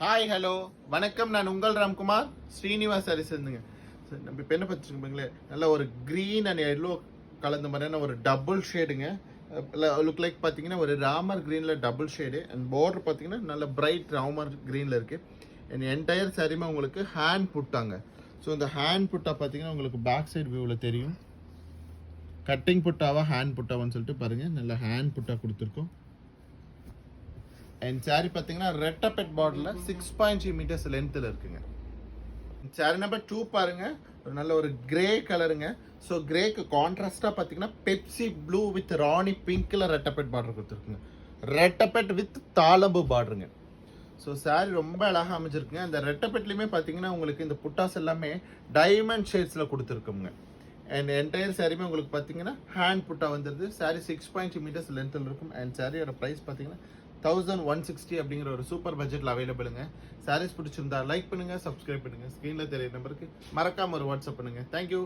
Hi hello வணக்கம். நான் உங்கள் ராம்குமார் ஸ்ரீனிவாஸ் சாரீஸ் இருந்துங்க. நம்ம இப்போ என்ன பார்த்துருக்கோங்களே, நல்ல ஒரு க்ரீன் அண்ட் எல்லோ கலந்த மாதிரியான ஒரு டபுள் ஷேடுங்க. லுக் லைக் பார்த்தீங்கன்னா ஒரு ராமர் க்ரீனில் டபுள் ஷேடு அண்ட் பார்டர் பார்த்தீங்கன்னா நல்ல பிரைட் ராமர் க்ரீனில் இருக்குது. அண்ட் என்டையர் சாரியுமே உங்களுக்கு ஹேண்ட் புட்டாங்க. ஸோ இந்த ஹேண்ட் புட்டா பார்த்தீங்கன்னா உங்களுக்கு பேக் சைடு வியூவில் தெரியும். கட்டிங் புட்டாவா ஹேண்ட் புட்டாவான்னு சொல்லிட்டு பாருங்கள், நல்ல ஹேண்ட் புட்டா கொடுத்துருக்கோம். அண்ட் சாரி பார்த்தீங்கன்னா ரெட்டப்பெட் பார்டரில் 6.3 மீட்டர்ஸ் லென்த்தில் இருக்குங்க. சாரி நம்பர் 2 பாருங்க, ஒரு நல்ல ஒரு கிரே கலருங்க. ஸோ கிரேக்கு கான்ட்ராஸ்டாக பார்த்தீங்கன்னா பெப்சி ப்ளூ வித் ராணி பிங்க்ல ரெட்டப்பெட் பார்டர் கொடுத்துருக்குங்க. ரெட்டப்பெட் வித் தாளம்பு பார்டருங்க. ஸோ சாரி ரொம்ப அழகாக அமைஞ்சிருக்குங்க. அந்த ரெட்டப்பெட்லையுமே பார்த்தீங்கன்னா உங்களுக்கு இந்த புட்டாஸ் எல்லாமே டைமண்ட் ஷேட்ஸில் கொடுத்துருக்குங்க. அண்ட் என்டையர் சாரியுமே உங்களுக்கு பார்த்தீங்கன்னா ஹேண்ட் புட்டா வந்துடுது. சாரி 6.3 மீட்டர்ஸ் லென்த்தில் இருக்கும். அண்ட் சாரியோட ப்ரைஸ் பார்த்தீங்கன்னா 1160 அப்படிங்கிற ஒரு சூப்பர் பட்ஜெட்டில் அவைலபிளுங்க. சாரீஸ் பிடிச்சிருந்தா லைக் பண்ணுங்க, சப்ஸ்கிரைப் பண்ணுங்க. ஸ்க்ரீனில் தெரிய நம்பருக்கு மறக்காம ஒரு வாட்ஸ்அப் பண்ணுங்க. தேங்க்யூ.